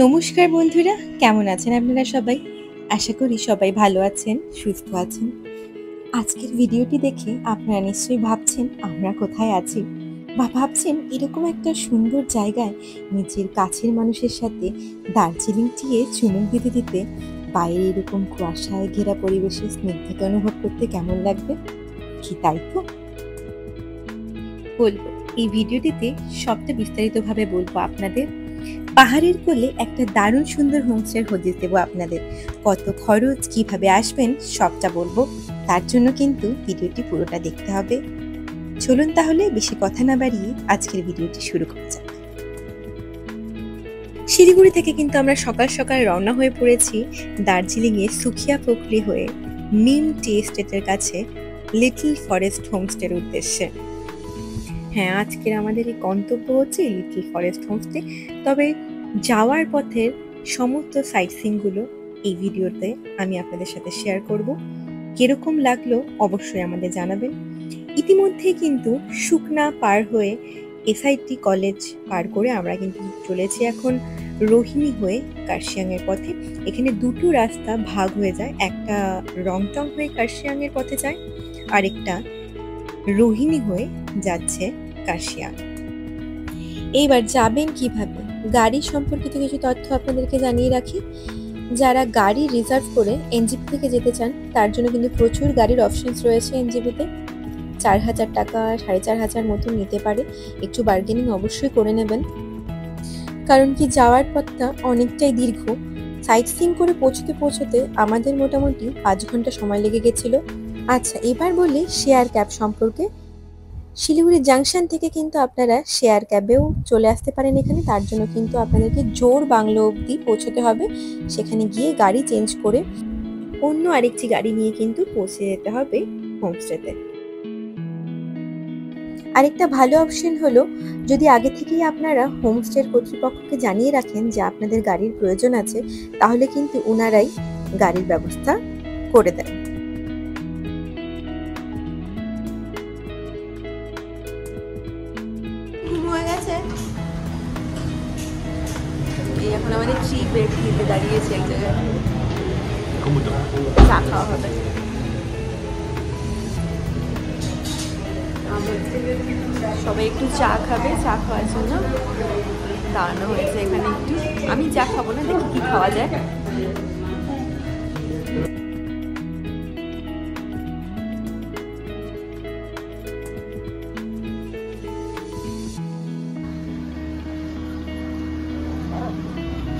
নমস্কার বন্ধুরা, কেমন আছেন আপনারা সবাই? আশা করি সবাই ভালো আছেন, সুস্থ আছেন। আজকের ভিডিওটি দেখে আপনারা নিশ্চয়ই ভাবছেন আমরা কোথায় আছি, বা ভাবছেন এরকম একটা সুন্দর জায়গায় নিজের কাছের মানুষের সাথে দার্জিলিং টিয়ে চুমুক দিতে দিতে বাইরে এরকম কুয়াশায় ঘেরা পরিবেশে স্নিগ্ধতা অনুভব করতে কেমন লাগবে? কি তাই তো বলবো, এই ভিডিওটিতে সবটা বিস্তারিতভাবে বলবো আপনাদের। পাহাড়ের কোলে একটা দারুণ সুন্দর হোমস্টের হদিস দেবো আপনাদের। কত খরচ, কিভাবে আসবেন সবটা বলবো। তার জন্য কিন্তু ভিডিওটি পুরোটা দেখতে হবে। চলুন তাহলে বেশি কথা না বাড়িয়ে আজকের ভিডিওটি শুরু করা যাক। শিলিগুড়ি থেকে কিন্তু আমরা সকাল সকাল রওনা হয়ে পড়েছি দার্জিলিংয়ে সুখিয়া পোখরি হয়ে নিম টি এস্টেটের কাছে লিটল ফরেস্ট হোমস্টের উদ্দেশ্যে। হ্যাঁ, আজকের আমাদের এই গন্তব্য হচ্ছে লিটল ফরেস্ট হোমস্টে। তবে যাওয়ার পথের সমস্ত সাইট সিনগুলো এই ভিডিওতে আমি আপনাদের সাথে শেয়ার করব। কিরকম লাগলো অবশ্যই আমাদের জানাবেন। ইতিমধ্যে কিন্তু শুকনা পার হয়ে এসআইটি কলেজ পার করে আমরা কিন্তু চলেছি এখন রোহিণী হয়ে কার্শিয়াংয়ের পথে। এখানে দুটো রাস্তা ভাগ হয়ে যায়, একটা রংটং হয়ে কার্শিয়াংয়ের পথে যায়, আরেকটা রোহিণী হয়ে যাচ্ছে কার্শিয়াং। এইবার যাবেন কিভাবে, গাড়ি সম্পর্কিত কিছু তথ্য আপনাদেরকে জানিয়ে রাখি। যারা গাড়ি রিজার্ভ করে এনজিপি থেকে যেতে চান তার জন্য কিন্তু প্রচুর গাড়ির অপশনস রয়েছে এনজিপিতে। 4,000 টাকা 4,500 মতো নিতে পারে। একটু বার্গেনিং অবশ্যই করে নেবেন, কারণ কি যাওয়ার পথটা অনেকটাই দীর্ঘ। সাইট সিন করে পৌঁছতে আমাদের মোটামুটি 5 ঘন্টা সময় লেগে গেছিল। আচ্ছা, এবার বলি শেয়ার ক্যাব সম্পর্কে। শিলিগুড়ি জাংশন থেকে কিন্তু আপনারা শেয়ার ক্যাবেও চলে আসতে পারেন এখানে। তার জন্য কিন্তু আপনাদেরকে জোর বাংলো অবধি পৌঁছতে হবে। সেখানে গিয়ে গাড়ি চেঞ্জ করে অন্য আরেকটি গাড়ি নিয়ে কিন্তু পৌঁছে যেতে হবে হোমস্টেতে। আরেকটা ভালো অপশন হলো, যদি আগে থেকেই আপনারা হোমস্টের কর্তৃপক্ষকে জানিয়ে রাখেন যে আপনাদের গাড়ির প্রয়োজন আছে, তাহলে কিন্তু ওনারাই গাড়ির ব্যবস্থা করে দেন। এখন আমাদের ট্রি ব্রেক নিতে দাঁড়িয়েছি এক জায়গায়, চা খাওয়া হবে। সবাই একটু চা খাবে, চা খাওয়ার জন্য দাঁড়ানো হয়েছে এখানে একটু। আমি চা খাবো না, দেখি কি খাওয়া যায়।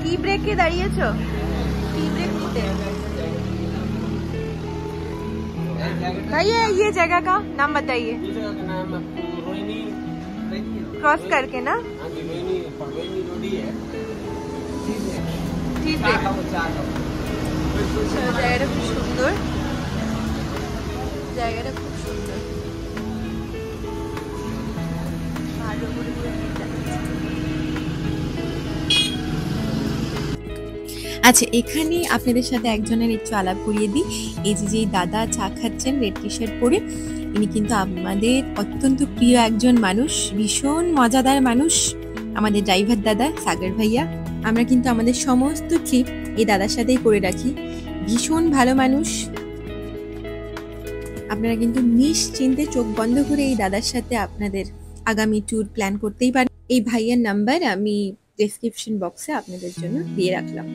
टी ब्रेक के दाঁড়িয়েছো? टी ब्रेक নিতে। ये जगह का नाम बताइए। क्रॉस करके ना? Tea break. জায়গাটা খুব সুন্দর, জায়গাটা খুব সুন্দর। আচ্ছা, এখানে আপনাদের সাথে একজনের একটু আলাপ করিয়ে দিই। এই যে দাদা চা খাচ্ছেন রেড টি শার্ট পরে, ইনি কিন্তু আমাদের অত্যন্ত প্রিয় একজন মানুষ, ভীষণ মজাদার মানুষ, আমাদের ড্রাইভার দাদা সাগর ভাইয়া। আমরা কিন্তু আমাদের সমস্ত ট্রিপ এই দাদার সাথেই করে রাখি। ভীষণ ভালো মানুষ। আপনারা কিন্তু নিশ্চিন্তে চোখ বন্ধ করে এই দাদার সাথে আপনাদের আগামী ট্যুর প্ল্যান করতেই পারেন। এই ভাইয়ার নাম্বার আমি ডেসক্রিপশন বক্সে আপনাদের জন্য দিয়ে রাখলাম।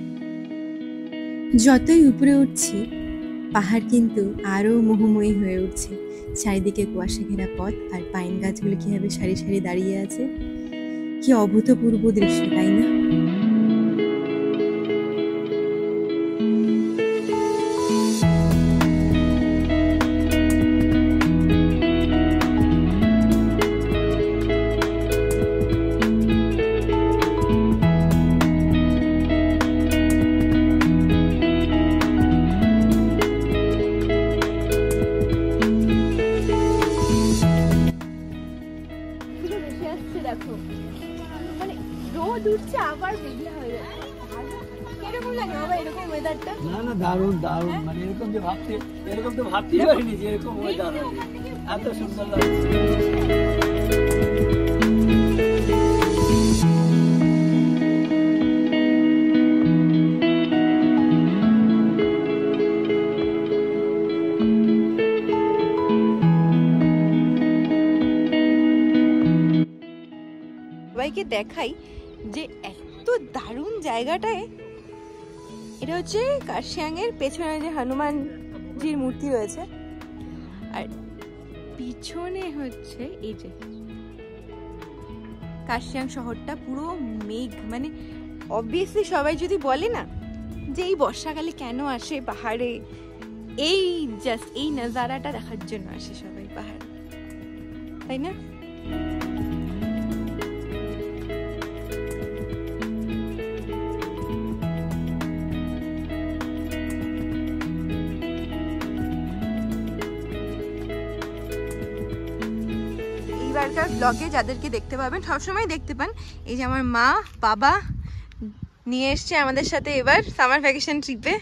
যতই উপরে উঠছি পাহাড় কিন্তু আরো মোহময়ী হয়ে উঠছে। চারিদিকে কুয়াশা ঘেরা পথ আর পাইন গাছগুলো কিভাবে সারি সারি দাঁড়িয়ে আছে। কি অভূতপূর্ব দৃশ্য, তাই না? দেখো মানে রোদ উঠছে আবার মেঘলা হয়ে যাচ্ছে। কিরকম লাগে বাবা এরকম ওয়েদারটা? না না, দারুণ দারুণ, মানে এরকম তো ভাবতেই পারিনি যে এরকম ওয়েদার এত সুন্দর লাগছে। সবাইকে দেখাই যে এত দারুণ জায়গাটায়। এটা হচ্ছে কার্শিয়াংয়ের পেছনে যে হনুমানজির মূর্তি রয়েছে, আর পিছনে হচ্ছে এই যে কার্শিয়াং শহরটা পুরো মেঘ। মানে অবভিয়াসলি সবাই যদি বলে না যে এই বর্ষাকালে কেন আসে পাহাড়ে, এই জাস্ট এই নজারাটা দেখার জন্য আসে সবাই পাহাড়ে, তাই না? এইবারকার ব্লগে যাদেরকে দেখতে পাবেন, সবসময় দেখতে পান, এই যে আমার মা বাবা নিয়ে এসছে আমাদের সাথে এবার সামার ভ্যাকেশন ট্রিপে।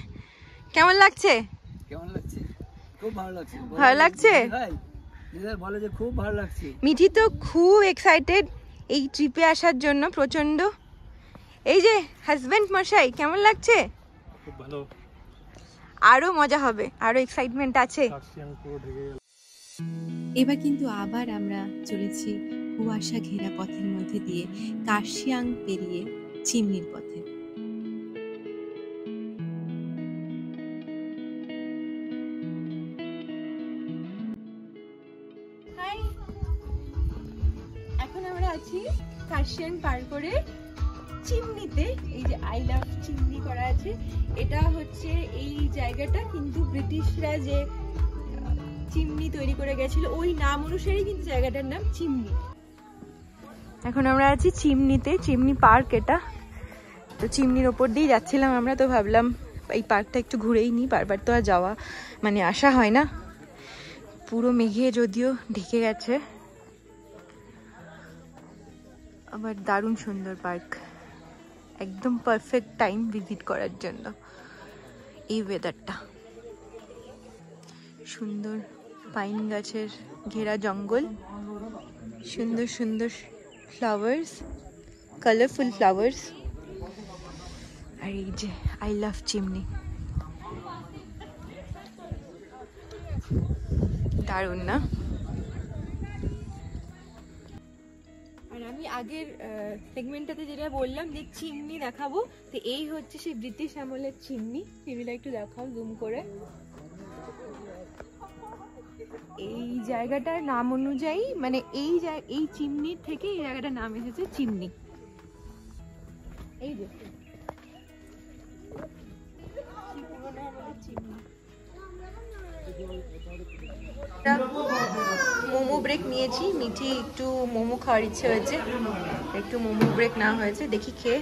কেমন লাগছে? কেমন লাগছে? খুব ভালো লাগছে। ভালো লাগছে? বলে যে খুব ভালো লাগছে। মিঠি তো খুব এক্সাইটেড এই ট্রিপে আসার জন্য, প্রচন্ড। এই যে হাজবেন্ড মশাই, কেমন লাগছে? খুব ভালো। আরো মজা হবে, আরো এক্সাইটমেন্ট আছে। এবার কিন্তু আবার আমরা চলেছি কুয়াশা ঘেরা পথের মধ্যে দিয়ে কার্শিয়াং পেরিয়ে চিমনির পথে। এখন আমরা আছি কার্শিয়াং পার করে চিমনিতে। এই যে আই লাভ চিমনি করা আছে, এটা হচ্ছে এই জায়গাটা কিন্তু ব্রিটিশরা যে চিমনি তৈরি করে গেছিল ওই নাম অনুসারে কিন্তু জায়গাটার নাম চিমনি। এখন আমরা আছি চিমনিতে, চিমনি পার্ক এটা। তো চিমনির ওপর দিয়ে যাচ্ছিলাম আমরা, তো ভাবলাম এই পার্কটা একটু ঘুরেই নিই, বারবার তো আর যাওয়া মানে আসা হয় না। পুরো মেঘে যদিও ঢেকে গেছে, আবার দারুণ সুন্দর পার্ক, একদম পারফেক্ট টাইম ভিজিট করার জন্য এই ওয়েদারটা। সুন্দর পাইন গাছের ঘেরা জঙ্গল, সুন্দর সুন্দর ফ্লাওয়ার্স, কালারফুল ফ্লাওয়ার্স, আর এই যে আই লাভ চিমনি। দারুণ না? আর আমি আগের সেগমেন্টটাতে যেটা বললাম যে চিমনি দেখাবো, তো এই হচ্ছে সেই ব্রিটিশ আমলের চিমনি। টিভিটা একটু দেখাও জুম করে। এই জায়গাটার নাম অনুযায়ী মানে এই চিমনির থেকে এই জায়গাটার নাম এসেছে চিমনি। এই যে মোমো ব্রেক নিয়েছি, মিঠি একটু মোমো খাওয়ার ইচ্ছে হয়েছে, একটু মোমো ব্রেক না হয়েছে, দেখি খেয়ে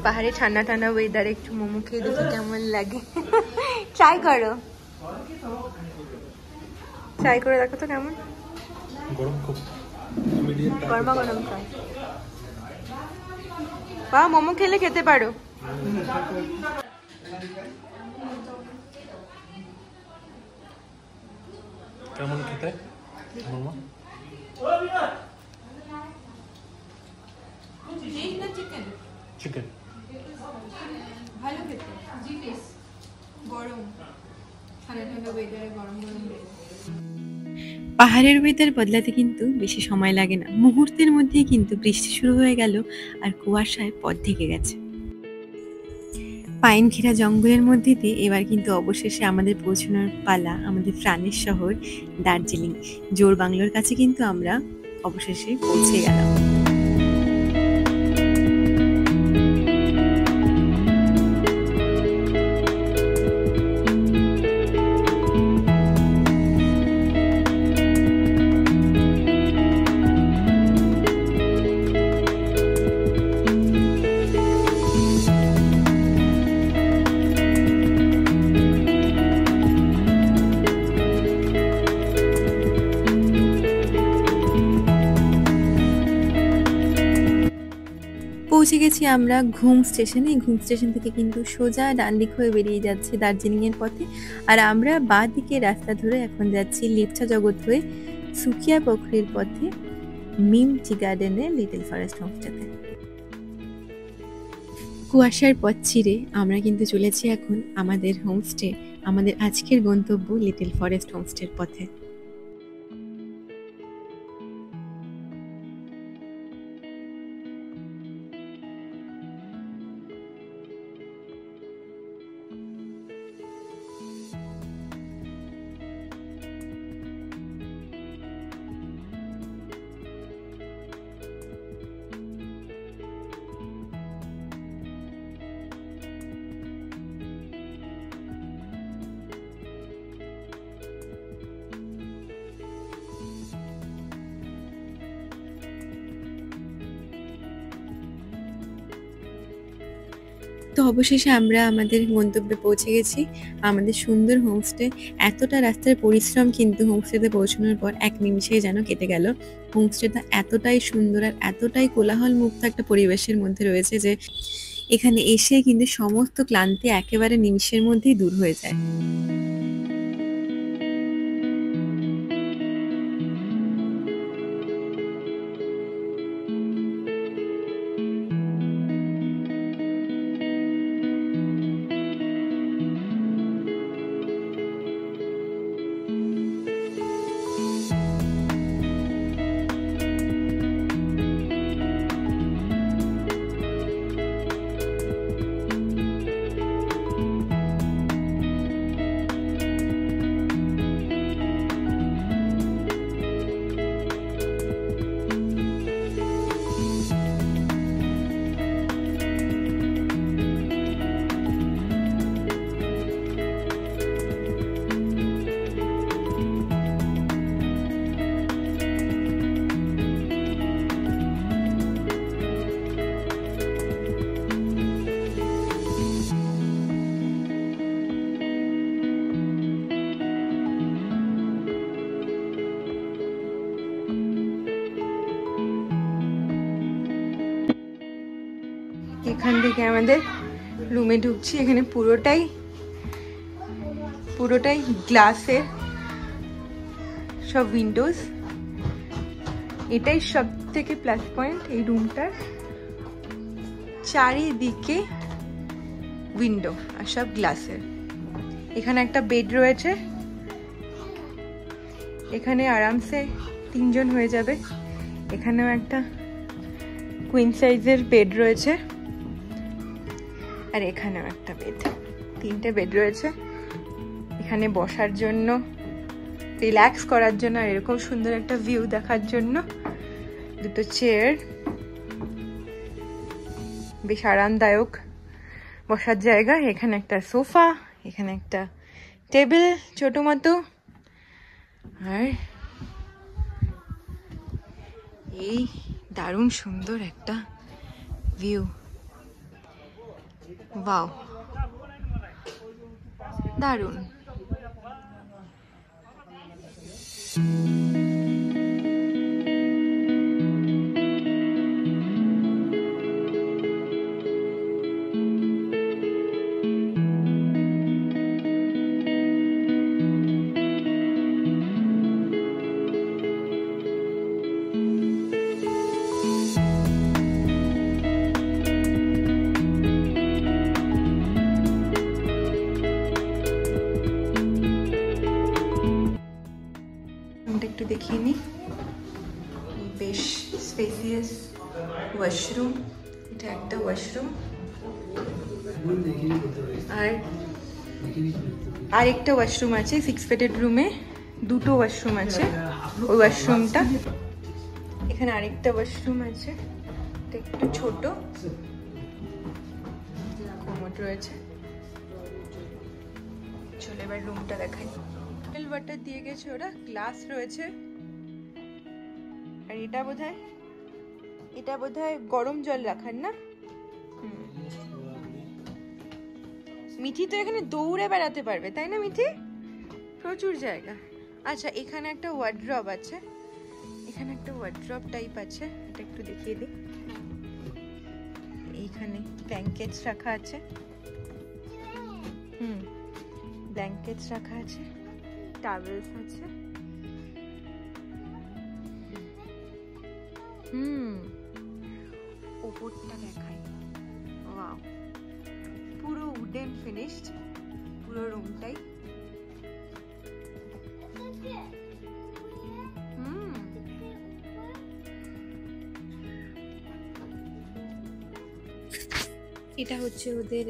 পাহাড়ে ঠান্ডা ঠান্ডা ওয়েদারে একটু মোমো খেয়ে দেখি কেমন লাগে। ট্রাই করো, ট্রাই করে দেখো তো কেমন। গরম খুব, গরমা গরম খাও। বা মোমো খেলে খেতে পারো। কেমন খেতে মোমো? চিকেন ভালো খেতে, গরম ঠান্ডা ঠান্ডা ওয়েদারে গরম গরম। পাহাড়ের ওয়েদার বদলাতে কিন্তু বেশি সময় লাগে না, মুহূর্তের মধ্যেই কিন্তু বৃষ্টি শুরু হয়ে গেল আর কুয়াশায় পথ ঢেকে গেছে। পাইন ঘেরা জঙ্গলের মধ্যে দিয়ে এবার কিন্তু অবশেষে আমাদের পৌঁছানোর পালা আমাদের প্রাণের শহর দার্জিলিং। জোরবাংলোর কাছে কিন্তু আমরা অবশেষে পৌঁছে গেলাম। পৌঁছে গেছি আমরা ঘুম স্টেশনে। ঘুম স্টেশন থেকে কিন্তু সোজা ডান দিক হয়ে বেরিয়ে যাচ্ছে দার্জিলিং এর পথে, আর আমরা বাঁ দিকে রাস্তা ধরে এখন যাচ্ছি লিপচা জগৎ হয়ে সুকিয়া পোখরির পথে মিম টি গার্ডেনে লিটল ফরেস্ট হোমস্টেতে। কুয়াশার পথ ছিঁড়ে আমরা কিন্তু চলেছি এখন আমাদের হোমস্টে, আমাদের আজকের গন্তব্য লিটল ফরেস্ট হোমস্টের পথে। তো অবশেষে আমরা আমাদের গন্তব্যে পৌঁছে গেছি। আমাদের সুন্দর হোমস্টে। এতটা রাস্তার পরিশ্রম কিন্তু হোমস্টেতে পৌঁছানোর পর এক নিমিষেই যেন কেটে গেল। হোমস্টেটা এতটাই সুন্দর আর এতটাই কোলাহল মুক্ত একটা পরিবেশের মধ্যে রয়েছে যে এখানে এসে কিন্তু সমস্ত ক্লান্তি একেবারে নিমিষের মধ্যেই দূর হয়ে যায়। এখান থেকে আমাদের রুমে ঢুকছি। এখানে পুরোটাই গ্লাসের সব উইন্ডোজ। এটাই সব থেকে প্লাস পয়েন্ট এই রুমটার, চারিদিকে উইন্ডো আর সব গ্লাসের। এখানে একটা বেড রয়েছে, এখানে আরামসে 3 জন হয়ে যাবে। এখানেও একটা কুইন সাইজের বেড রয়েছে, আর এখানেও একটা বেড। 3টে বেড রয়েছে। এখানে বসার জন্য, রিল্যাক্স করার জন্য, আর এরকম সুন্দর একটা ভিউ দেখার জন্য 2টো চেয়ার, বেশ আরামদায়ক বসার জায়গা। এখানে একটা সোফা, এখানে একটা টেবিল ছোট মতো, আর এই দারুণ সুন্দর একটা ভিউ। ওয়াও, দারুণ। একটু দেখিয়ে নি, বেশ স্পেসিয়াস ওয়াশরুম। এটা একটা ওয়াশরুম, আর একটা ওয়াশরুম আছে 6 বেডেড রুমে। 2টো ওয়াশরুম আছে, ওই ওয়াশরুমটা। এখানে আরেকটা ওয়াশরুম আছে, এটা একটু ছোট, কমোড রয়েছে। চলো এবার রুমটা দেখাই। ওয়াটার দিয়ে গেছে ওরা, গ্লাস রয়েছে। আর এটা বোধহয় গরম জল রাখার না। মিঠি তো এখানে দৌড়ে বেড়াতে পারবে, তাই না মিঠি? প্রচুর জায়গা। আচ্ছা, এখানে একটা ওয়ার্ড্রব আছে, এখানে একটা ওয়ার্ড্রব টাইপ আছে, এটা একটু দেখিয়ে দিই। এইখানে ব্ল্যাঙ্কেটস রাখা আছে, ব্ল্যাঙ্কেটস রাখা আছে, টাওয়েলস আছে। ওপরটা দেখাই। ওয়াও, পুরো উডেন ফিনিশড পুরো রুমটাই। এটা হচ্ছে ওদের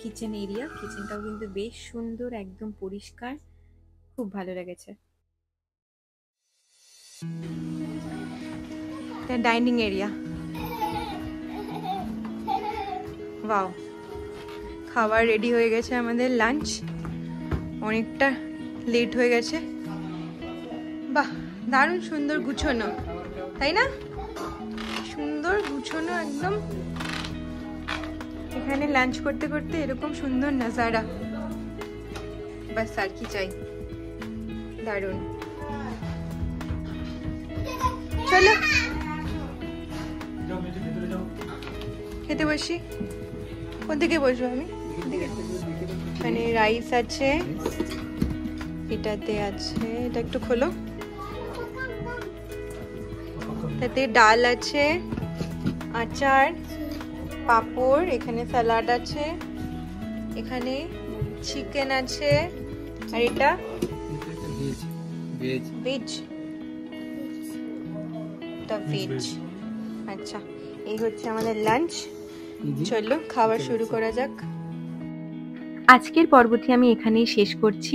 কিচেন এরিয়া। কিচেনটাও কিন্তু বেশ সুন্দর, একদম পরিষ্কার, খুব ভালো লেগেছে। Dining area. ওয়াও, খাবার রেডি হয়ে গেছে আমাদের, লাঞ্চ। অনেকটা লেট হয়ে গেছে। বাহ, দারুণ সুন্দর গুছানো, তাই না? সুন্দর গুছানো একদম। এখানে লাঞ্চ করতে করতে এরকম সুন্দর নাজারা, বাস আর কি চাই। দারুণ। চলো খেতে বসি। কোন দিকে বসবো আমি? মানে রাইস আছে, এটাতে আছে, এটা একটু খোলো, এটাতে ডাল আছে, আচার, পাঁপড়, এখানে স্যালাড আছে, এখানে চিকেন আছে, আর এটা ভেজ, এটা ভেজ। আচ্ছা, এই হচ্ছে আমাদের লাঞ্চ। চলো খাওয়া শুরু করা যাক। আজকের পর্বটি আমি এখানেই শেষ করছি।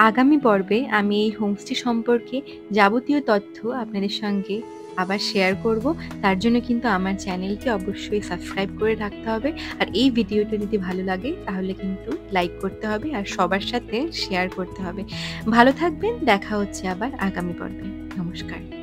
আগামী পর্বে আমি এই হোমস্টে সম্পর্কে যাবতীয় তথ্য আপনাদের সঙ্গে আবার শেয়ার করব। তার জন্য কিন্তু আমার চ্যানেলকে অবশ্যই সাবস্ক্রাইব করে রাখতে হবে। আর এই ভিডিওটা যদি ভালো লাগে তাহলে কিন্তু লাইক করতে হবে আর সবার সাথে শেয়ার করতে হবে। ভালো থাকবেন, দেখা হচ্ছে আবার আগামী পর্বে। নমস্কার।